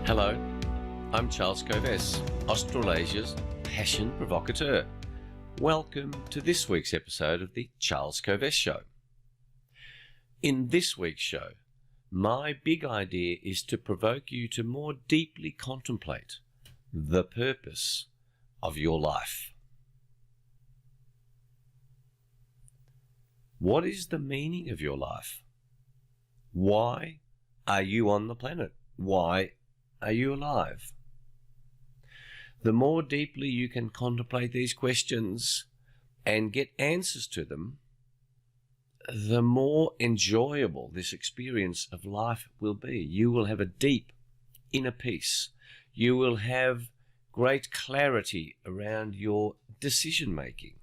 Hello, I'm Charles Kovess, Australasia's passion provocateur. Welcome to this week's episode of the Charles Kovess Show. In this week's show, my big idea is to provoke you to more deeply contemplate the purpose of your life. What is the meaning of your life? Why are you on the planet? Why are you alive? The more deeply you can contemplate these questions and get answers to them, the more enjoyable this experience of life will be. You will have a deep inner peace. You will have great clarity around your decision making.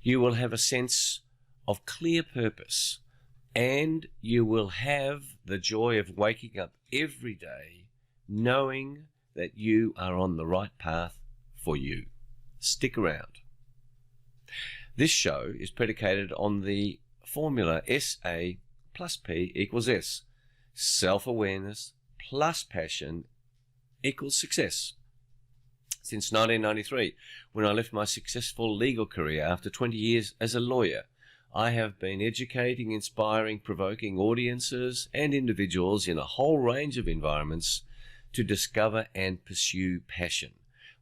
You will have a sense of clear purpose, and you will have the joy of waking up every day knowing that you are on the right path for you. Stick around. This show is predicated on the formula SA plus P equals S. Self-awareness plus passion equals success. Since 1993, when I left my successful legal career after 20 years as a lawyer, I have been educating, inspiring, provoking audiences and individuals in a whole range of environments to discover and pursue passion.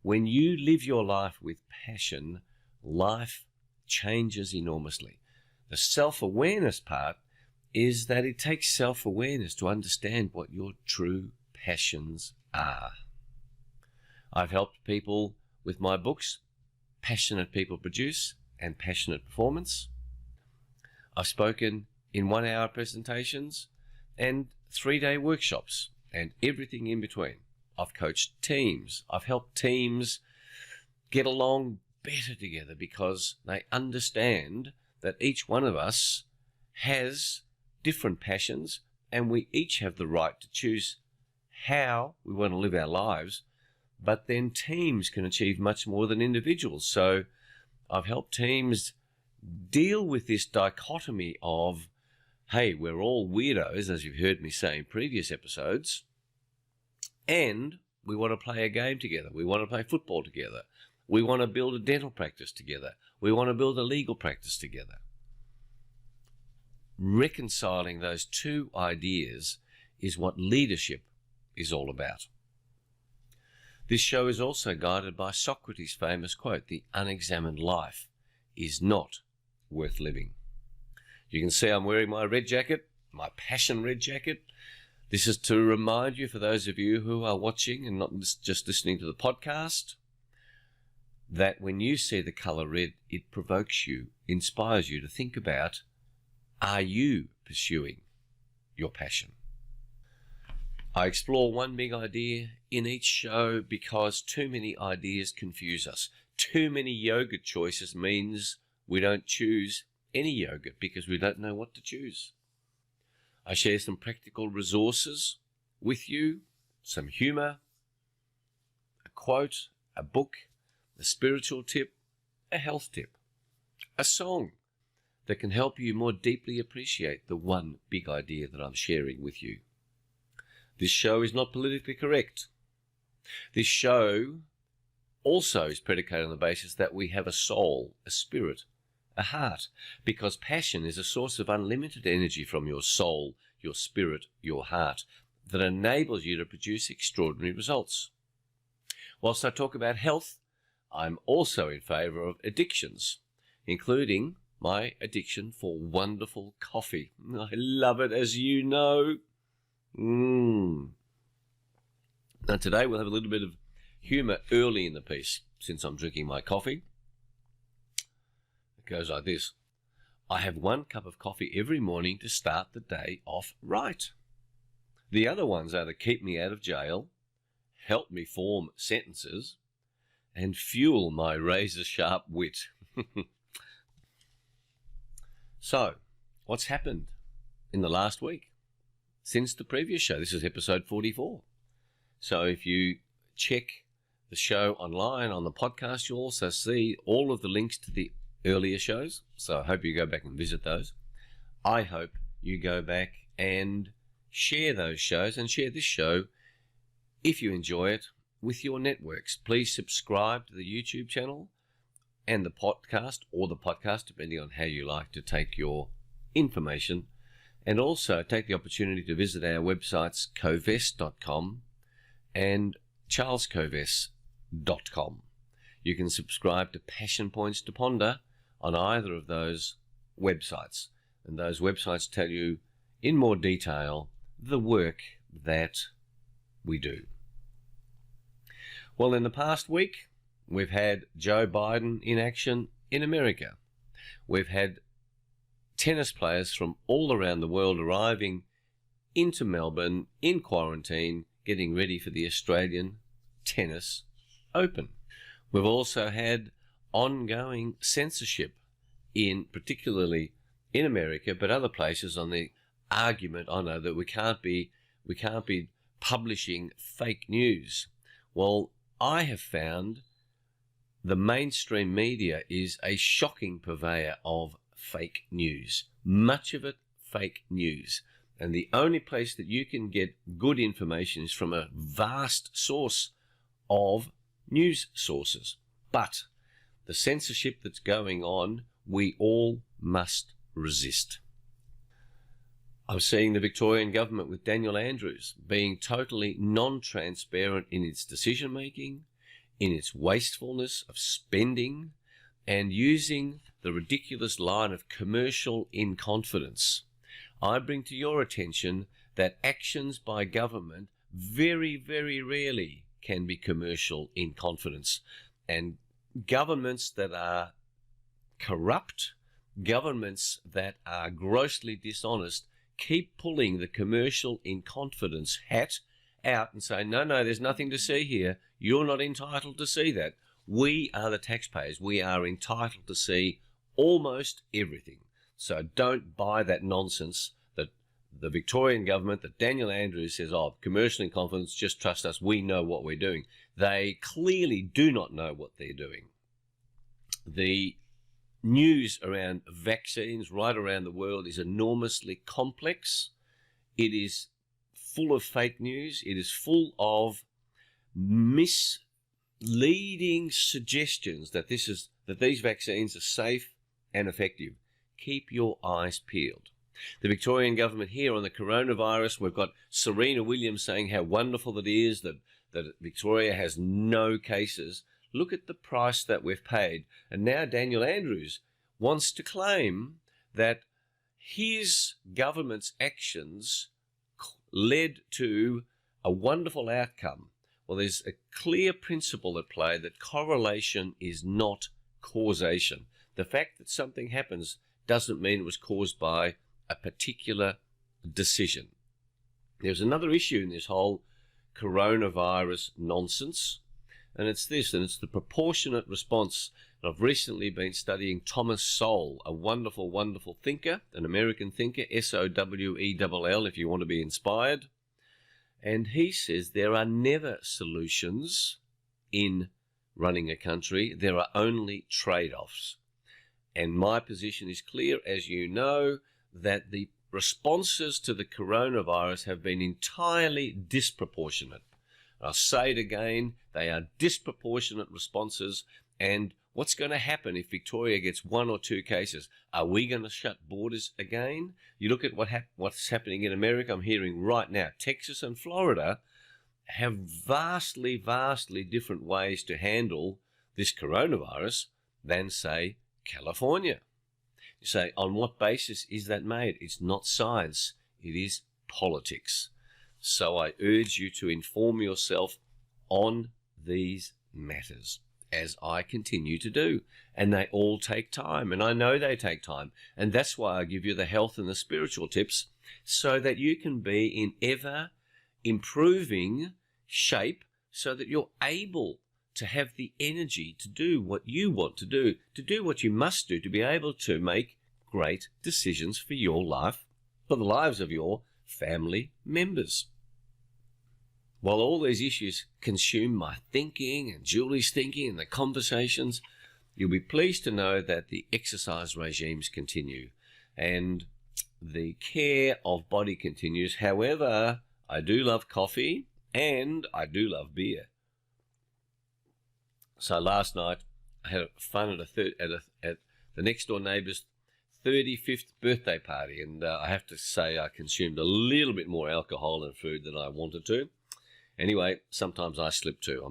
When you live your life with passion, life changes enormously. The self-awareness part is that it takes self-awareness to understand what your true passions are. I've helped people with my books, Passionate People Produce and Passionate Performance. I've spoken in 1-hour presentations and 3-day workshops and everything in between. I've coached teams. I've helped teams get along better together because they understand that each one of us has different passions and we each have the right to choose how we want to live our lives, but then teams can achieve much more than individuals. So I've helped teams deal with this dichotomy of, hey, we're all weirdos, as you've heard me say in previous episodes, and we want to play a game together. We want to play football together. We want to build a dental practice together. We want to build a legal practice together. Reconciling those two ideas is what leadership is all about. This show is also guided by Socrates' famous quote, "The unexamined life is not worth living." You can see I'm wearing my red jacket, my passion red jacket. This is to remind you, for those of you who are watching and not just listening to the podcast, that when you see the colour red, it provokes you, inspires you to think about, are you pursuing your passion? I explore one big idea in each show because too many ideas confuse us. Too many yogurt choices means we don't choose any yogurt because we don't know what to choose. I share some practical resources with you, some humour, a quote, a book, a spiritual tip, a health tip, a song that can help you more deeply appreciate the one big idea that I'm sharing with you. This show is not politically correct. This show also is predicated on the basis that we have a soul, a spirit, a heart, because passion is a source of unlimited energy from your soul, your spirit, your heart, that enables you to produce extraordinary results. Whilst I talk about health, I'm also in favour of addictions, including my addiction for wonderful coffee. I love it, as you know. Now today we'll have a little bit of humour early in the piece, since I'm drinking my coffee. It goes like this. I have 1 cup of coffee every morning to start the day off right. The other ones are to keep me out of jail, help me form sentences, and fuel my razor-sharp wit. So, what's happened in the last week since the previous show? This is episode 44. So if you check the show online on the podcast, you'll also see all of the links to the earlier shows. So I hope you go back and visit those. I hope you go back and share those shows and share this show if you enjoy it, with your networks. Please subscribe to the YouTube channel and the podcast, or the podcast, depending on how you like to take your information. And also take the opportunity to visit our websites, covest.com and charlescovest.com. You can subscribe to Passion Points to Ponder on either of those websites. And those websites tell you in more detail the work that we do. Well, in the past week, we've had Joe Biden in action in America. We've had tennis players from all around the world arriving into Melbourne in quarantine, getting ready for the Australian Tennis Open. We've also had ongoing censorship, particularly in America, but other places, on the argument, I know, that we can't be publishing fake news. Well, I have found the mainstream media is a shocking purveyor of fake news. Much of it fake news. And the only place that you can get good information is from a vast source of news sources. But the censorship that's going on, we all must resist. I'm seeing the Victorian government with Daniel Andrews being totally non-transparent in its decision-making, in its wastefulness of spending, and using the ridiculous line of commercial in confidence. I bring to your attention that actions by government very, very rarely can be commercial in confidence. And governments that are corrupt, governments that are grossly dishonest, keep pulling the commercial in confidence hat out and say, no, there's nothing to see here. You're not entitled to see that. We are the taxpayers. We are entitled to see almost everything. So don't buy that nonsense that the Victorian government, that Daniel Andrews says, oh, commercial in confidence, just trust us, we know what we're doing. They clearly do not know what they're doing. The news around vaccines right around the world is enormously complex. It is full of fake news. It is full of misleading suggestions that these vaccines are safe and effective. Keep your eyes peeled. The Victorian government here on the coronavirus, we've got Serena Williams saying how wonderful it is that Victoria has no cases. Look at the price that we've paid. And now Daniel Andrews wants to claim that his government's actions led to a wonderful outcome. Well, there's a clear principle at play that correlation is not causation. The fact that something happens doesn't mean it was caused by a particular decision. There's another issue in this whole coronavirus nonsense, and it's this, and it's the proportionate response. And I've recently been studying Thomas Sowell, a wonderful, wonderful thinker, an American thinker, Sowell, if you want to be inspired. And he says there are never solutions in running a country. There are only trade-offs. And my position is clear, as you know, that the responses to the coronavirus have been entirely disproportionate. I'll say it again, they are disproportionate responses. And what's going to happen if Victoria gets 1 or 2 cases? Are we going to shut borders again? You look at what's happening in America. I'm hearing right now, Texas and Florida have vastly, vastly different ways to handle this coronavirus than, say, California. You say, on what basis is that made? It's not science, it is politics. So I urge you to inform yourself on these matters, as I continue to do. And they all take time, and I know they take time. And that's why I give you the health and the spiritual tips, so that you can be in ever improving shape, so that you're able to have the energy to do what you want to do what you must do to be able to make great decisions for your life, for the lives of your family members. While all these issues consume my thinking and Julie's thinking and the conversations, you'll be pleased to know that the exercise regimes continue and the care of body continues. However, I do love coffee And I do love beer. So last night I had fun at the next door neighbour's 35th birthday party, and I have to say I consumed a little bit more alcohol and food than I wanted to. Anyway, sometimes I slip too.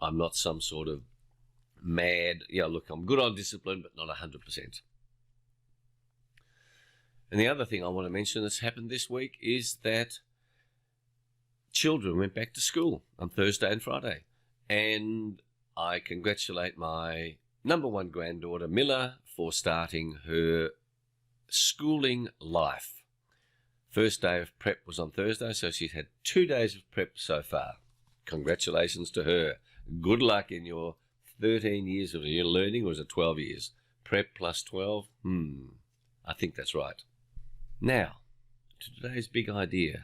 I'm not some sort of mad. Yeah, look, I'm good on discipline, but not 100%. And the other thing I want to mention that's happened this week is that children went back to school on Thursday and Friday, and I congratulate my number one granddaughter, Miller, for starting her schooling life. First day of prep was on Thursday, so she's had 2 days of prep so far. Congratulations to her. Good luck in your 13 years of your learning, or is it 12 years? Prep plus 12? I think that's right. Now, to today's big idea.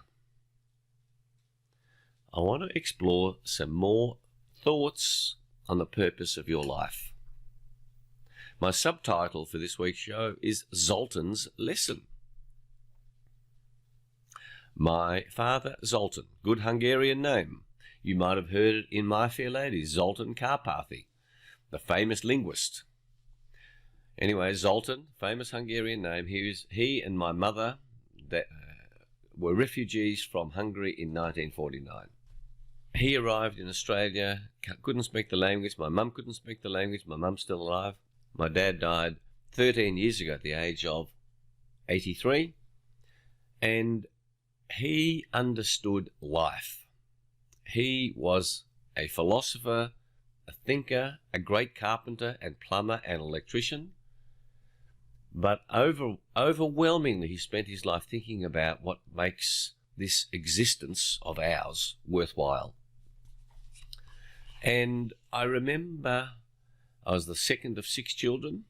I want to explore some more thoughts on the purpose of your life. My subtitle for this week's show is Zoltan's Lesson. My father, Zoltan, good Hungarian name. You might have heard it in My Fair Lady, Zoltan Karpathy, the famous linguist. Anyway, Zoltan, famous Hungarian name. He and my mother were refugees from Hungary in 1949. He arrived in Australia, couldn't speak the language. My mum couldn't speak the language. My mum's still alive. My dad died 13 years ago at the age of 83. And he understood life. He was a philosopher, a thinker, a great carpenter and plumber and electrician. But overwhelmingly, he spent his life thinking about what makes this existence of ours worthwhile. And I remember I was the second of 6 children.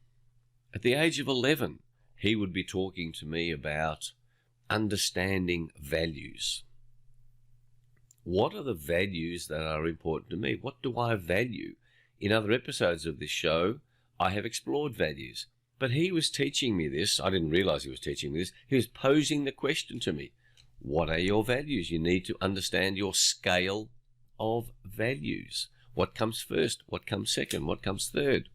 At the age of 11, he would be talking to me about understanding values. What are the values that are important to me? What do I value? In other episodes of this show, I have explored values. But he was teaching me this. I didn't realize he was teaching me this. He was posing the question to me. What are your values? You need to understand your scale of values. What comes first? What comes second? What comes third?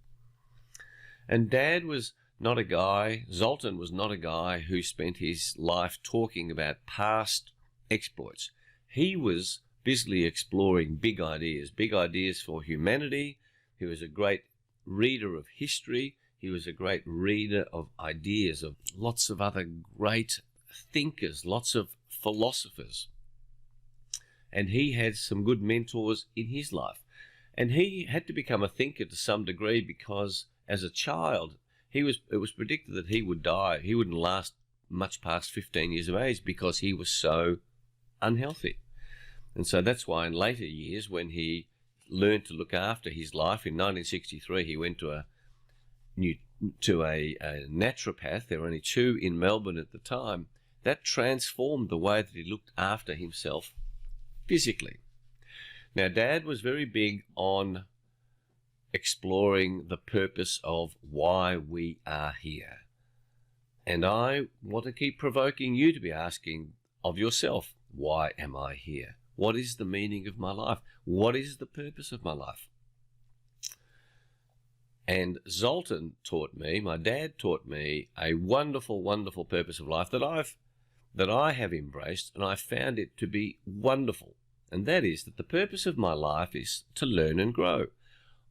And Dad was not a guy, Zoltan was not a guy who spent his life talking about past exploits. He was busily exploring big ideas for humanity. He was a great reader of history. He was a great reader of ideas of lots of other great thinkers, lots of philosophers. And he had some good mentors in his life. And he had to become a thinker to some degree because as a child, it was predicted that he would die. He wouldn't last much past 15 years of age because he was so unhealthy. And so that's why in later years, when he learned to look after his life, in 1963, he went to a naturopath. There were only 2 in Melbourne at the time. That transformed the way that he looked after himself physically. Now, Dad was very big on exploring the purpose of why we are here. And I want to keep provoking you to be asking of yourself, why am I here? What is the meaning of my life? What is the purpose of my life? And Zoltan taught me, my dad taught me, a wonderful, wonderful purpose of life that I have embraced, and I found it to be wonderful. And that is that the purpose of my life is to learn and grow.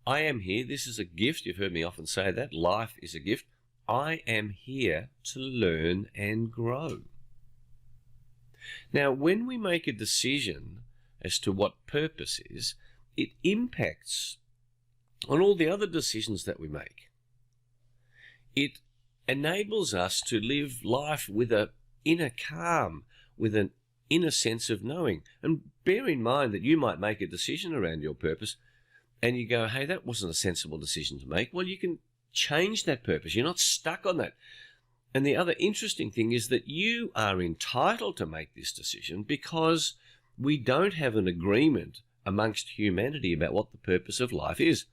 I am here. This is a gift. You've heard me often say that. Life is a gift. I am here to learn and grow. Now, when we make a decision as to what purpose is, it impacts on all the other decisions that we make. It enables us to live life with an inner calm, with an inner sense of knowing. And bear in mind that you might make a decision around your purpose and you go, hey, that wasn't a sensible decision to make. Well, you can change that purpose. You're not stuck on that. And the other interesting thing is that you are entitled to make this decision because we don't have an agreement amongst humanity about what the purpose of life is.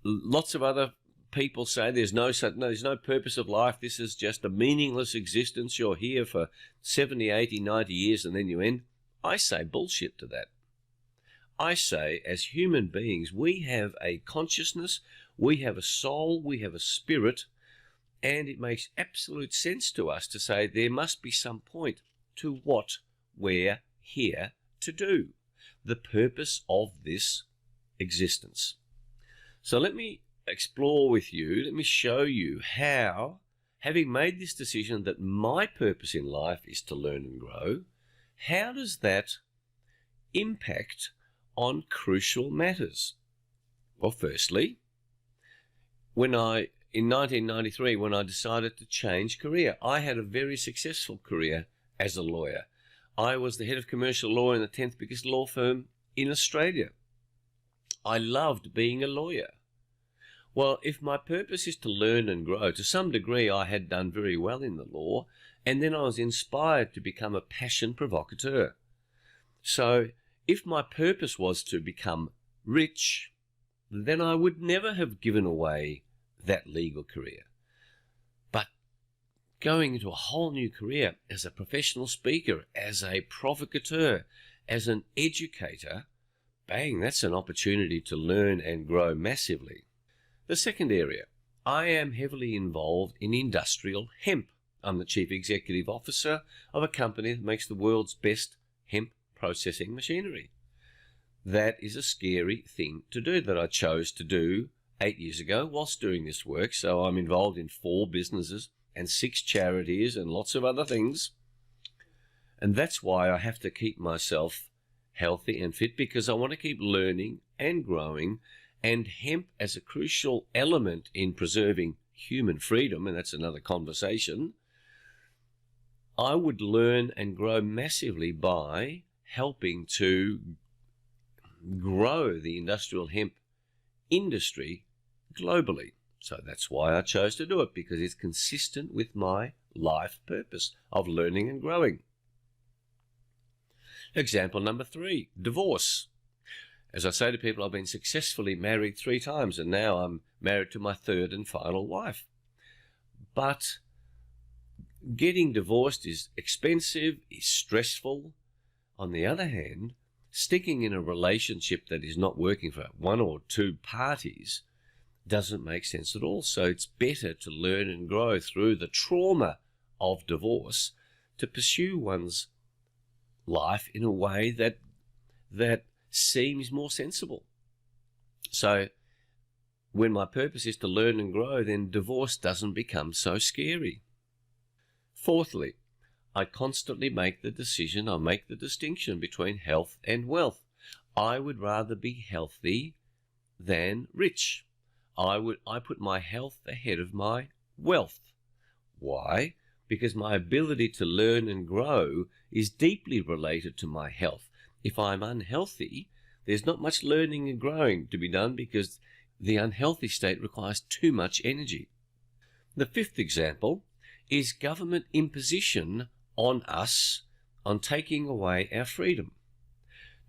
Lots of other people say there's no purpose of life. This is just a meaningless existence. You're here for 70, 80, 90 years and then you end. I say bullshit to that. I say, as human beings, we have a consciousness, we have a soul, we have a spirit, and it makes absolute sense to us to say there must be some point to what we're here to do, the purpose of this existence. So let me explore with you, let me show you how, having made this decision that my purpose in life is to learn and grow, how does that impact on crucial matters? Well, firstly, in 1993, when I decided to change career, I had a very successful career as a lawyer. I was the head of commercial law in the 10th biggest law firm in Australia. I loved being a lawyer. Well, if my purpose is to learn and grow, to some degree I had done very well in the law, and then I was inspired to become a passion provocateur. So if my purpose was to become rich, then I would never have given away that legal career. But going into a whole new career as a professional speaker, as a provocateur, as an educator, bang, that's an opportunity to learn and grow massively. The second area, I am heavily involved in industrial hemp. I'm the Chief Executive Officer of a company that makes the world's best hemp processing machinery. That is a scary thing to do that I chose to do 8 years ago whilst doing this work. So I'm involved in 4 businesses and 6 charities and lots of other things. And that's why I have to keep myself healthy and fit, because I want to keep learning and growing, and hemp as a crucial element in preserving human freedom, and that's another conversation. I would learn and grow massively by helping to grow the industrial hemp industry globally. So that's why I chose to do it, because it's consistent with my life purpose of learning and growing. Example number 3, divorce. As I say to people, I've been successfully married 3 times, and now I'm married to my 3rd and final wife. But getting divorced is expensive, is stressful. On the other hand, sticking in a relationship that is not working for 1 or 2 parties doesn't make sense at all. So it's better to learn and grow through the trauma of divorce to pursue one's life in a way that seems more sensible. So when my purpose is to learn and grow, then divorce doesn't become so scary. Fourthly, I constantly make the decision, I make the distinction between health and wealth. I would rather be healthy than rich. I put my health ahead of my wealth. Why? Because my ability to learn and grow is deeply related to my health. If I'm unhealthy, there's not much learning and growing to be done, because the unhealthy state requires too much energy. The 5th example is government imposition on us on taking away our freedom.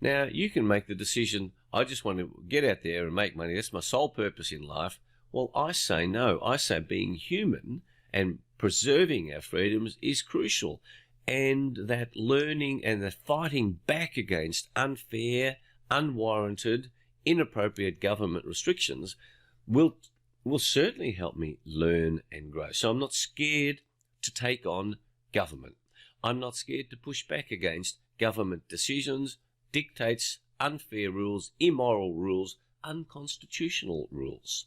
Now, you can make the decision, I just want to get out there and make money, that's my sole purpose in life. Well, I say no. I say being human and preserving our freedoms is crucial, and that learning and that fighting back against unfair, unwarranted, inappropriate government restrictions will certainly help me learn and grow. So I'm not scared to take on government. I'm not scared to push back against government decisions, dictates, unfair rules, immoral rules, unconstitutional rules.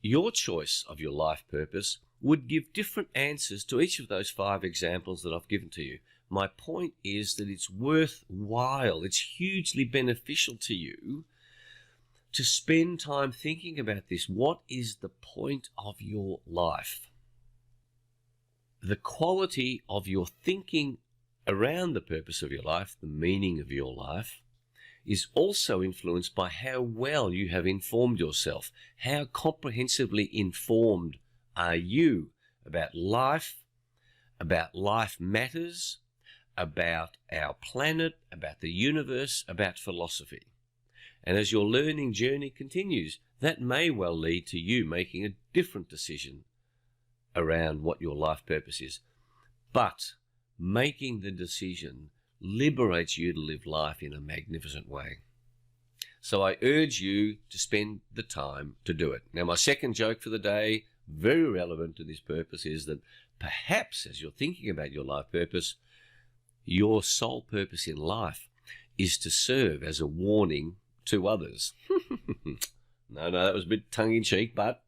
Your choice of your life purpose would give different answers to each of those 5 examples that I've given to you. My point is that it's worthwhile, it's hugely beneficial to you to spend time thinking about this. What is the point of your life? The quality of your thinking around the purpose of your life, the meaning of your life, is also influenced by how well you have informed yourself. How comprehensively informed are you about life matters, about our planet, about the universe, about philosophy. And as your learning journey continues, that may well lead to you making a different decision around what your life purpose is. But making the decision liberates you to live life in a magnificent way. So I urge you to spend the time to do it. Now, my second joke for the day, very relevant to this purpose, is that perhaps as you're thinking about your life purpose, your sole purpose in life is to serve as a warning to others. No, that was a bit tongue-in-cheek, but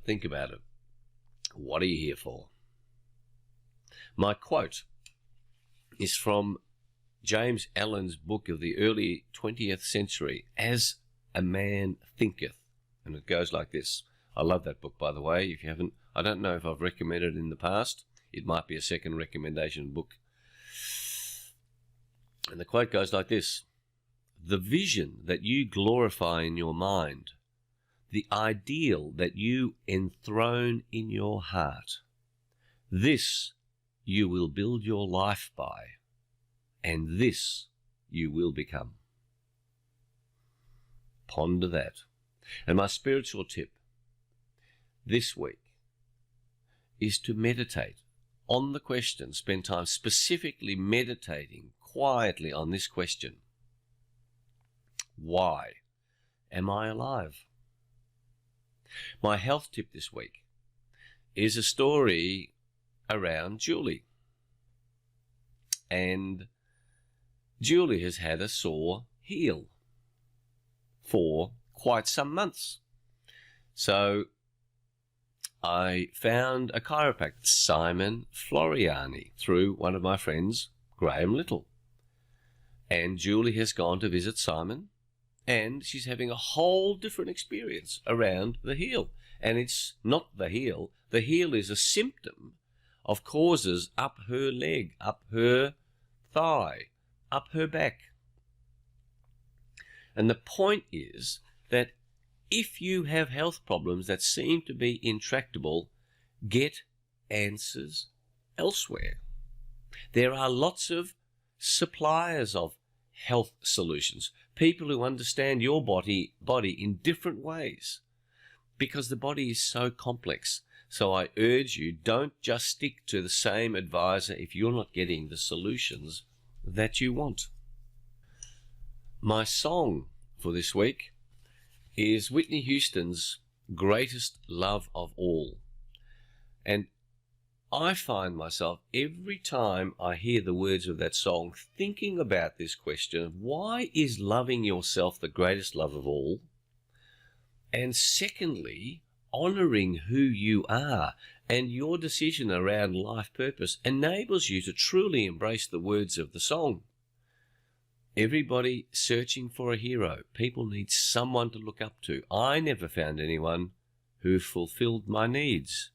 think about it. What are you here for? My quote is from James Allen's book of the early 20th century, As a Man Thinketh. And it goes like this. I love that book, by the way. If you haven't, I don't know if I've recommended it in the past. It might be a second recommendation book. And the quote goes like this. The vision that you glorify in your mind, the ideal that you enthrone in your heart, this you will build your life by, and this you will become. Ponder that. And my spiritual tip this week is to meditate on the question, spend time specifically meditating quietly on this question. Why am I alive? My health tip this week is a story around Julie. And Julie has had a sore heel for quite some months. So I found a chiropractor, Simon Floriani, through one of my friends, Graham Little. And Julie has gone to visit Simon, and she's having a whole different experience around the heel. And it's not the heel. The heel is a symptom of causes up her leg, up her thigh, up her back. And the point is that if you have health problems that seem to be intractable, get answers elsewhere. There are lots of suppliers of health solutions, people who understand your body in different ways, because the body is so complex. So I urge you, don't just stick to the same advisor if you're not getting the solutions that you want. My song for this week is Whitney Houston's Greatest Love of All. And I find myself every time I hear the words of that song thinking about this question, why is loving yourself the greatest love of all? And secondly, honouring who you are, and your decision around life purpose enables you to truly embrace the words of the song. Everybody searching for a hero. People need someone to look up to. I never found anyone who fulfilled my needs.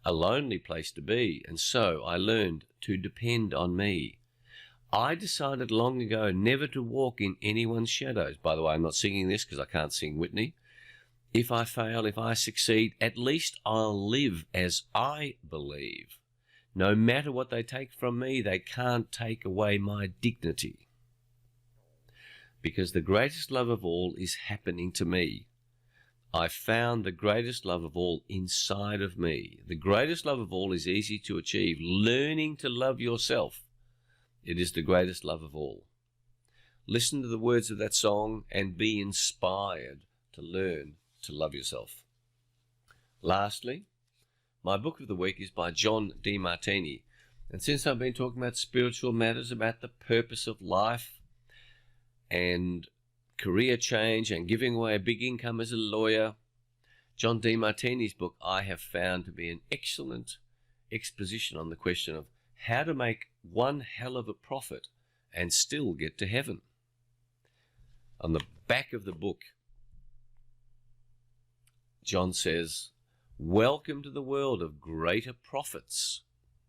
A lonely place to be, and so I learned to depend on me. I decided long ago never to walk in anyone's shadows. By the way, I'm not singing this because I can't sing Whitney. If I fail, if I succeed, at least I'll live as I believe. No matter what they take from me, they can't take away my dignity. Because the greatest love of all is happening to me. I found the greatest love of all inside of me. The greatest love of all is easy to achieve. Learning to love yourself. It is the greatest love of all. Listen to the words of that song and be inspired to learn to love yourself. Lastly, my book of the week is by John DeMartini. And since I've been talking about spiritual matters, about the purpose of life and career change and giving away a big income as a lawyer, John DeMartini's book I have found to be an excellent exposition on the question of how to make one hell of a profit and still get to heaven. On the back of the book, John says, "Welcome to the world of greater profits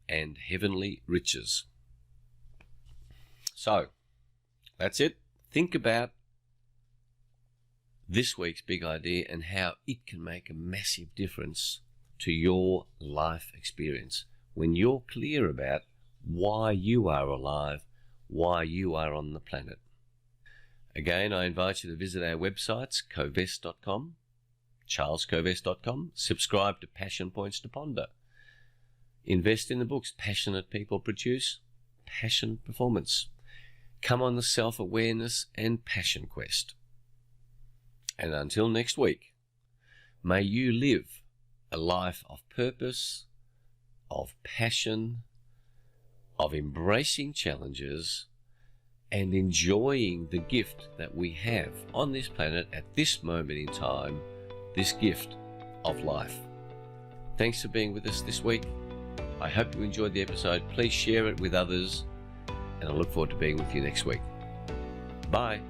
and heavenly riches." So, that's it. Think about this week's big idea and how it can make a massive difference to your life experience when you're clear about why you are alive, why you are on the planet. Again, I invite you to visit our websites, covest.com, charlescovest.com. Subscribe to Passion Points to Ponder. Invest in the books Passionate People Produce, Passion Performance. Come on the self-awareness and passion quest. And until next week, may you live a life of purpose, of passion, of embracing challenges, and enjoying the gift that we have on this planet at this moment in time, this gift of life. Thanks for being with us this week. I hope you enjoyed the episode. Please share it with others, and I look forward to being with you next week. Bye.